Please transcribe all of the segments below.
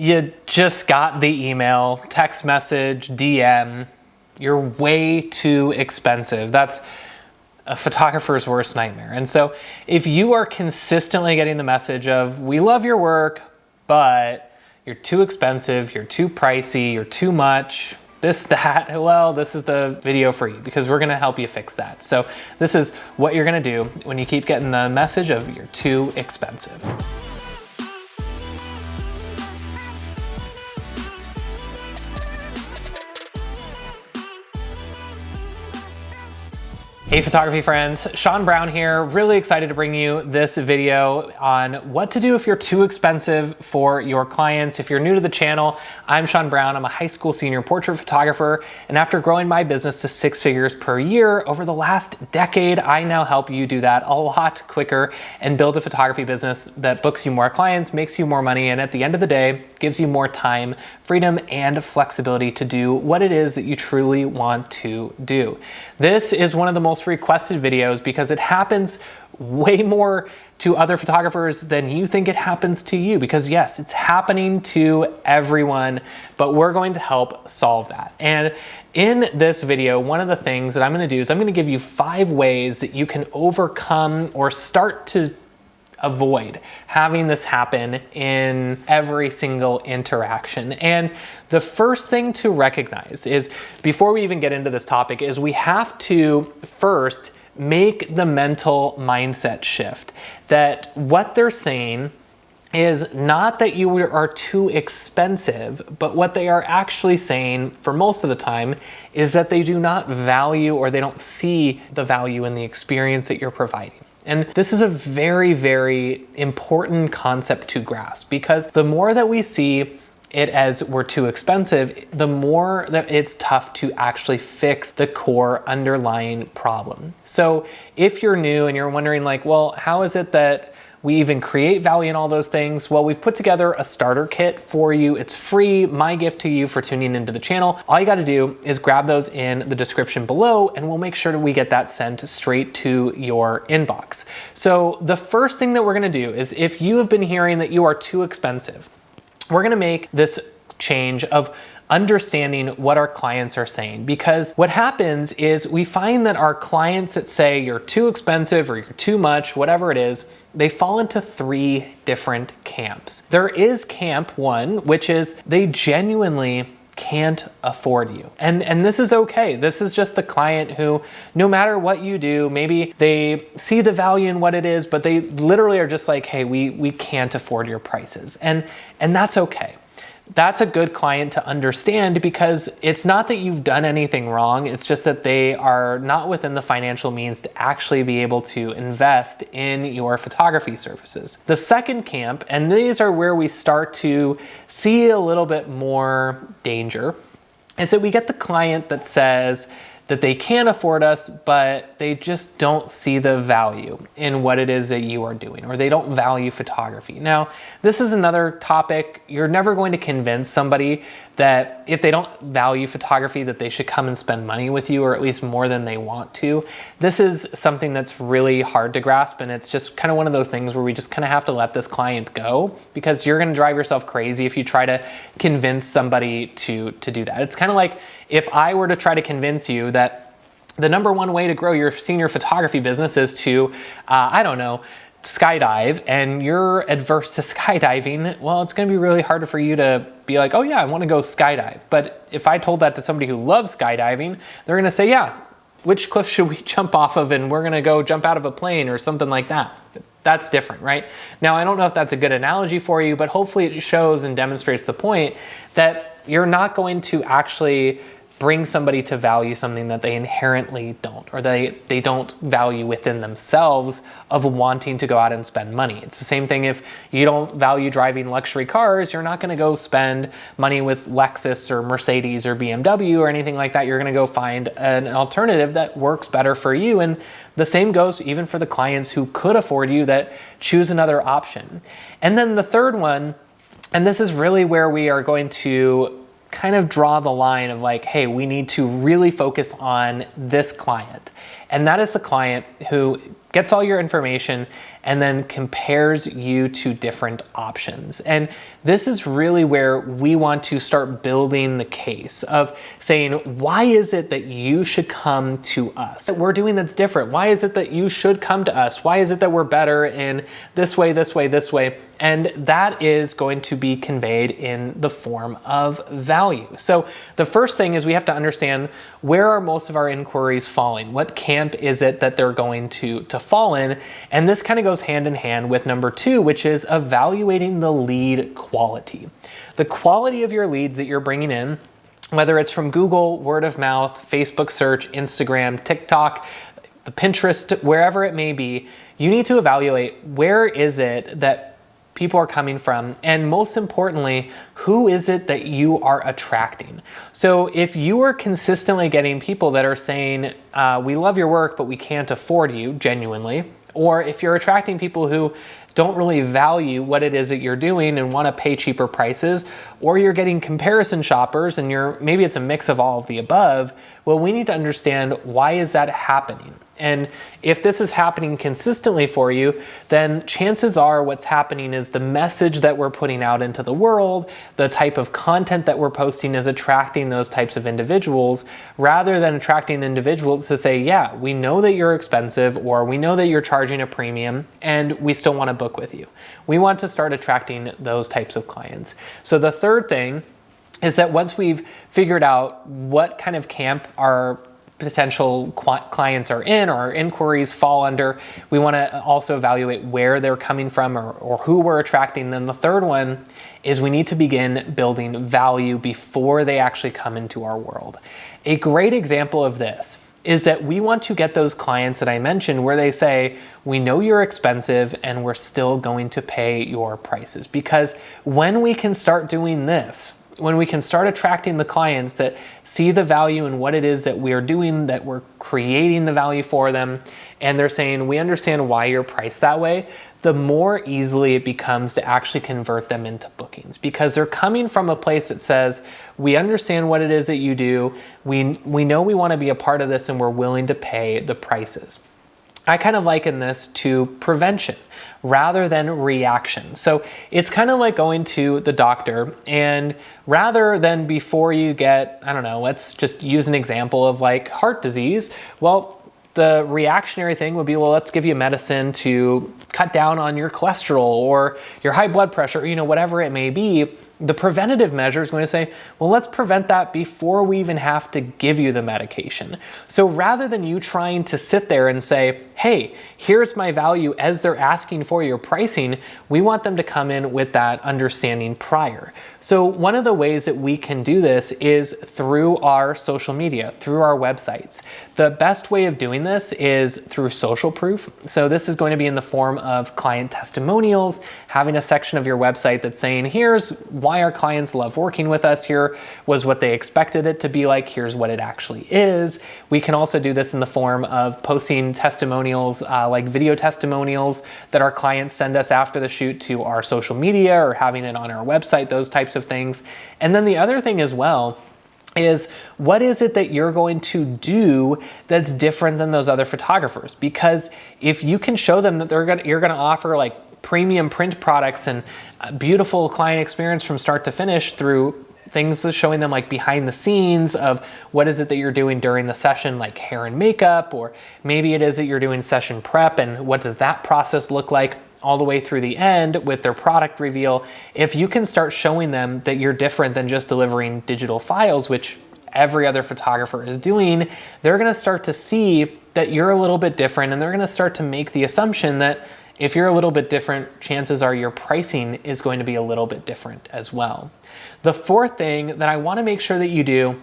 you just got the email, text message, DM, you're way too expensive. That's a photographer's worst nightmare. And so if you are consistently getting the message of, we love your work, but you're too expensive, you're too pricey, you're too much, this, that, well, this is the video for you, because we're gonna help you fix that. So this is what you're gonna do when you keep getting the message of you're too expensive. Hey photography friends, Sean Brown here. Really excited to bring you this video on what to do if you're too expensive for your clients. If you're new to the channel, I'm Sean Brown. I'm a high school senior portrait photographer, and after growing my business to 6 figures per year over the last decade, I now help you do that a lot quicker and build a photography business that books you more clients, makes you more money, and at the end of the day, gives you more time, freedom, and flexibility to do what it is that you truly want to do. This is one of the most requested videos because it happens way more to other photographers than you think it happens to you, because yes, it's happening to everyone, but we're going to help solve that. And in this video, one of the things that I'm going to do is I'm going to give you 5 ways that you can overcome or start to avoid having this happen in every single interaction. And the first thing to recognize is, before we even get into this topic, is we have to first make the mental mindset shift that what they're saying is not that you are too expensive, but what they are actually saying for most of the time is that they do not value, or they don't see the value in the experience that you're providing. And this is a very, very important concept to grasp, because the more that we see it as we're too expensive, the more that it's tough to actually fix the core underlying problem. So if you're new and you're wondering like, well, how is it that we even create value in all those things? Well, we've put together a starter kit for you. It's free, my gift to you for tuning into the channel. All you got to do is grab those in the description below, and we'll make sure that we get that sent straight to your inbox. So the first thing that we're going to do is, if you have been hearing that you are too expensive, we're going to make this change of understanding what our clients are saying. Because what happens is we find that our clients that say you're too expensive or you're too much, whatever it is, they fall into 3 different camps. There is camp 1, which is they genuinely can't afford you. And this is okay. This is just the client who, no matter what you do, maybe they see the value in what it is, but they literally are just like, hey, we can't afford your prices. And that's okay. That's a good client to understand, because it's not that you've done anything wrong. It's just that they are not within the financial means to actually be able to invest in your photography services. The second camp, and these are where we start to see a little bit more danger, is that we get the client that says that they can afford us, but they just don't see the value in what it is that you are doing, or they don't value photography. Now, this is another topic. You're never going to convince somebody that if they don't value photography, that they should come and spend money with you, or at least more than they want to. This is something that's really hard to grasp, and it's just kind of one of those things where we just kind of have to let this client go, because you're gonna drive yourself crazy if you try to convince somebody to do that. It's kind of like if I were to try to convince you that the #1 way to grow your senior photography business is to, I don't know, skydive, and you're adverse to skydiving, well, it's going to be really hard for you to be like, oh yeah, I want to go skydive. But if I told that to somebody who loves skydiving, they're going to say, yeah, which cliff should we jump off of? And we're going to go jump out of a plane or something like that. That's different, right? Now, I don't know if that's a good analogy for you, but hopefully it shows and demonstrates the point that you're not going to actually bring somebody to value something that they inherently don't, or they don't value within themselves of wanting to go out and spend money. It's the same thing if you don't value driving luxury cars, you're not gonna go spend money with Lexus or Mercedes or BMW or anything like that. You're gonna go find an alternative that works better for you. And the same goes even for the clients who could afford you that choose another option. And then the third one, and this is really where we are going to kind of draw the line of like, hey, we need to really focus on this client. And that is the client who gets all your information and then compares you to different options. And this is really where we want to start building the case of saying, why is it that you should come to us? That we're doing that's different. Why is it that you should come to us? Why is it that we're better in this way, this way, this way? And that is going to be conveyed in the form of value. So the first thing is we have to understand, where are most of our inquiries falling? What camp is it that they're going to fall in? And this kind of goes hand in hand with number 2, which is evaluating the lead quality. The quality of your leads that you're bringing in, whether it's from Google, word of mouth, Facebook search, Instagram, TikTok, the Pinterest, wherever it may be, you need to evaluate, where is it that people are coming from, and most importantly, who is it that you are attracting? So if you are consistently getting people that are saying, we love your work, but we can't afford you, genuinely, or if you're attracting people who don't really value what it is that you're doing and want to pay cheaper prices, or you're getting comparison shoppers and maybe it's a mix of all of the above, well, we need to understand, why is that happening? And if this is happening consistently for you, then chances are what's happening is the message that we're putting out into the world, the type of content that we're posting is attracting those types of individuals, rather than attracting individuals to say, yeah, we know that you're expensive, or we know that you're charging a premium, and we still want to book with you. We want to start attracting those types of clients. So the third thing is that once we've figured out what kind of camp our potential clients are in, or our inquiries fall under, we want to also evaluate where they're coming from, or who we're attracting. Then the third one is we need to begin building value before they actually come into our world. A great example of this is that we want to get those clients that I mentioned where they say, we know you're expensive and we're still going to pay your prices. Because when we can start doing this, when we can start attracting the clients that see the value in what it is that we're doing, that we're creating the value for them, and they're saying, we understand why you're priced that way, the more easily it becomes to actually convert them into bookings, because they're coming from a place that says, we understand what it is that you do, we know we want to be a part of this, and we're willing to pay the prices. I kind of liken this to prevention rather than reaction. So it's kind of like going to the doctor, and rather than before you get, I don't know, let's just use an example of like heart disease. Well, the reactionary thing would be, well, let's give you medicine to cut down on your cholesterol or your high blood pressure, whatever it may be. The preventative measure is going to say, well, let's prevent that before we even have to give you the medication. So rather than you trying to sit there and say, hey, here's my value as they're asking for your pricing, we want them to come in with that understanding prior. So one of the ways that we can do this is through our social media, through our websites. The best way of doing this is through social proof. So this is going to be in the form of client testimonials, having a section of your website that's saying, here's why our clients love working with us, here was what they expected it to be like, here's what it actually is. We can also do this in the form of posting testimonials, like video testimonials that our clients send us after the shoot to our social media, or having it on our website, those types of things. And then the other thing as well is, what is it that you're going to do that's different than those other photographers? Because if you can show them that you're going to offer like premium print products and a beautiful client experience from start to finish through things showing them like behind the scenes of what is it that you're doing during the session, like hair and makeup, or maybe it is that you're doing session prep and what does that process look like all the way through the end with their product reveal. If you can start showing them that you're different than just delivering digital files, which every other photographer is doing, they're going to start to see that you're a little bit different, and they're going to start to make the assumption that if you're a little bit different, chances are your pricing is going to be a little bit different as well. The fourth thing that I want to make sure that you do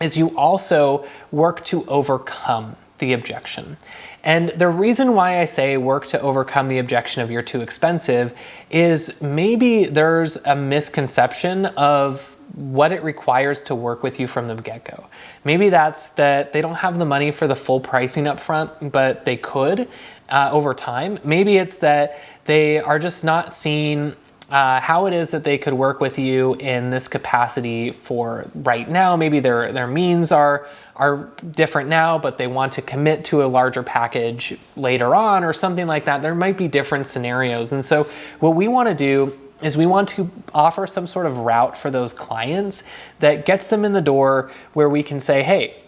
is you also work to overcome the objection. And the reason why I say work to overcome the objection of you're too expensive is maybe there's a misconception of what it requires to work with you from the get-go. Maybe that's that they don't have the money for the full pricing up front, but they could over time. Maybe it's that they are just not seeing how it is that they could work with you in this capacity for right now. Maybe their means are different now, but they want to commit to a larger package later on or something like that. There might be different scenarios. And so what we want to do is we want to offer some sort of route for those clients that gets them in the door where we can say, hey,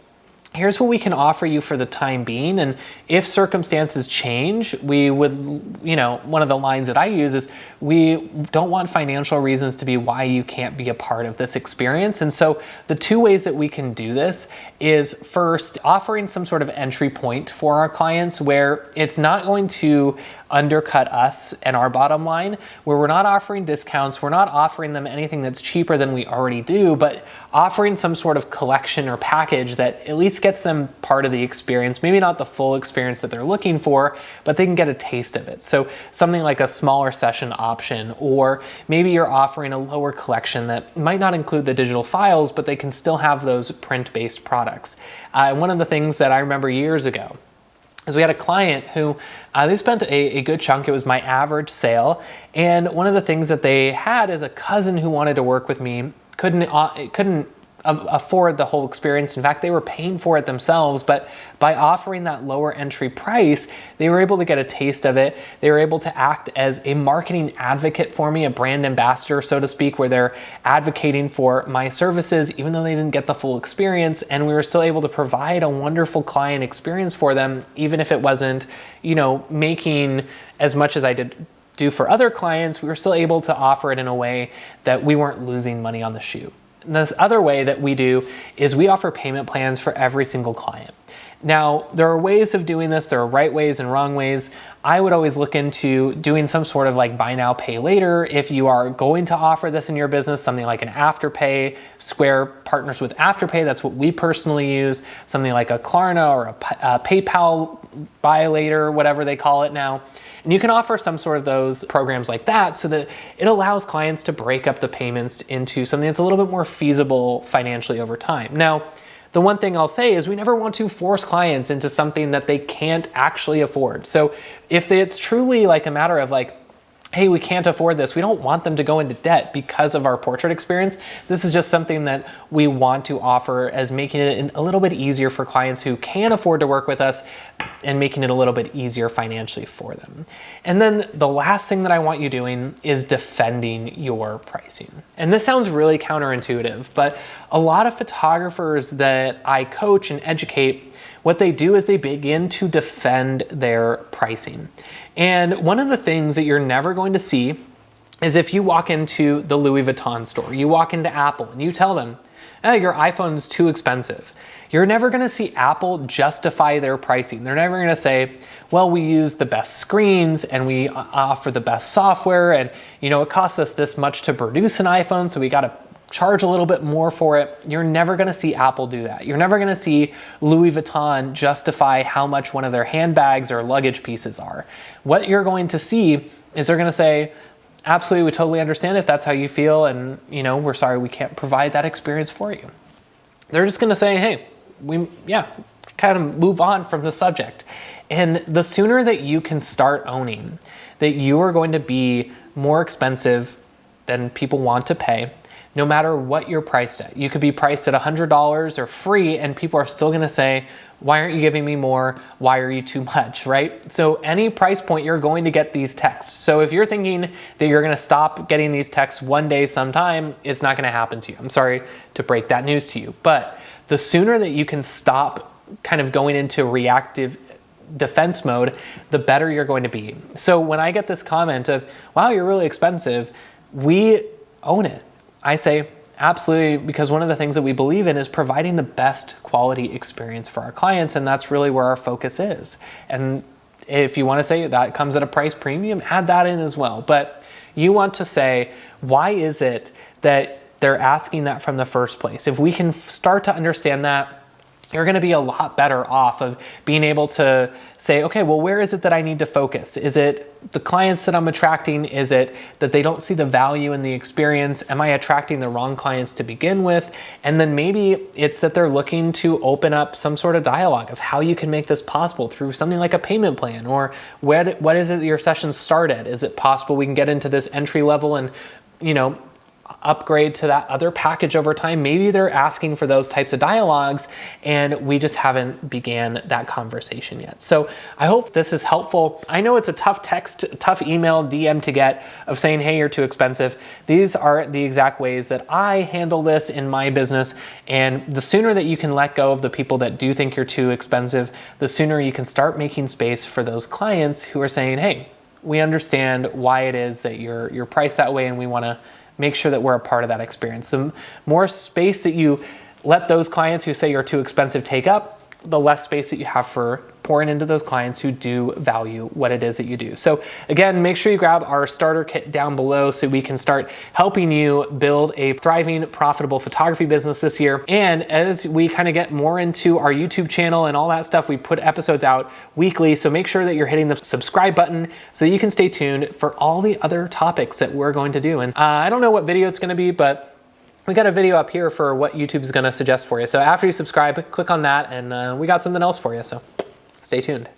here's what we can offer you for the time being. And if circumstances change, we would, one of the lines that I use is we don't want financial reasons to be why you can't be a part of this experience. And so the two ways that we can do this is first offering some sort of entry point for our clients where it's not going to undercut us and our bottom line, where we're not offering discounts, we're not offering them anything that's cheaper than we already do, but offering some sort of collection or package that at least gets them part of the experience, maybe not the full experience that they're looking for, but they can get a taste of it. So something like a smaller session option, or maybe you're offering a lower collection that might not include the digital files, but they can still have those print-based products. One of the things that I remember years ago is we had a client who they spent a good chunk. It was my average sale. And one of the things that they had is a cousin who wanted to work with me, couldn't afford the whole experience. In fact, they were paying for it themselves, but by offering that lower entry price, they were able to get a taste of it. They were able to act as a marketing advocate for me, a brand ambassador, so to speak, where they're advocating for my services, even though they didn't get the full experience. And we were still able to provide a wonderful client experience for them, even if it wasn't, making as much as I did do for other clients. We were still able to offer it in a way that we weren't losing money on the shoot. And this other way that we do is we offer payment plans for every single client. Now, there are ways of doing this. There are right ways and wrong ways. I would always look into doing some sort of like buy now, pay later. If you are going to offer this in your business, something like an Afterpay. Square partners with Afterpay. That's what we personally use. Something like a Klarna or a PayPal buy later, whatever they call it now. And you can offer some sort of those programs like that so that it allows clients to break up the payments into something that's a little bit more feasible financially over time. Now, the one thing I'll say is we never want to force clients into something that they can't actually afford. So if it's truly like a matter of like, hey, we can't afford this, we don't want them to go into debt because of our portrait experience. This is just something that we want to offer as making it a little bit easier for clients who can afford to work with us and making it a little bit easier financially for them. And then the last thing that I want you doing is defending your pricing. And this sounds really counterintuitive, but a lot of photographers that I coach and educate, what they do is they begin to defend their pricing. And one of the things that you're never going to see is if you walk into the Louis Vuitton store, you walk into Apple and you tell them, oh, your iPhone's too expensive. You're never going to see Apple justify their pricing. They're never going to say, well, we use the best screens and we offer the best software and it costs us this much to produce an iPhone, so we got to charge a little bit more for it. You're never going to see Apple do that. You're never going to see Louis Vuitton justify how much one of their handbags or luggage pieces are. What you're going to see is they're going to say, absolutely, we totally understand if that's how you feel, and we're sorry we can't provide that experience for you. They're just going to say, hey, kind of move on from the subject. And the sooner that you can start owning that you are going to be more expensive than people want to pay, no matter what you're priced at. You could be priced at $100 or free, and people are still gonna say, why aren't you giving me more? Why are you too much, right? So any price point, you're going to get these texts. So if you're thinking that you're gonna stop getting these texts one day sometime, it's not gonna happen to you. I'm sorry to break that news to you. But the sooner that you can stop kind of going into reactive defense mode, the better you're going to be. So when I get this comment of, wow, you're really expensive, we own it. I say, absolutely, because one of the things that we believe in is providing the best quality experience for our clients, and that's really where our focus is. And if you want to say that comes at a price premium, add that in as well. But you want to say, why is it that they're asking that from the first place? If we can start to understand that, you're going to be a lot better off of being able to say, okay, well, where is it that I need to focus? Is it the clients that I'm attracting? Is it that they don't see the value in the experience? Am I attracting the wrong clients to begin with? And then maybe it's that they're looking to open up some sort of dialogue of how you can make this possible through something like a payment plan, or what is it that your sessions start at? Is it possible we can get into this entry level and, upgrade to that other package over time? Maybe they're asking for those types of dialogues and we just haven't began that conversation yet. So I hope this is helpful. I know it's a tough text, tough email, DM to get of saying, hey, you're too expensive. These are the exact ways that I handle this in my business. And the sooner that you can let go of the people that do think you're too expensive, the sooner you can start making space for those clients who are saying, hey, we understand why it is that you're priced that way and we want to make sure that we're a part of that experience. The more space that you let those clients who say you're too expensive take up, the less space that you have for pouring into those clients who do value what it is that you do. So again, make sure you grab our starter kit down below so we can start helping you build a thriving, profitable photography business this year. And as we kind of get more into our YouTube channel and all that stuff, we put episodes out weekly. So make sure that you're hitting the subscribe button so you can stay tuned for all the other topics that we're going to do. And I don't know what video it's going to be, but we got a video up here for what YouTube is going to suggest for you. So after you subscribe, click on that and we got something else for you. So stay tuned.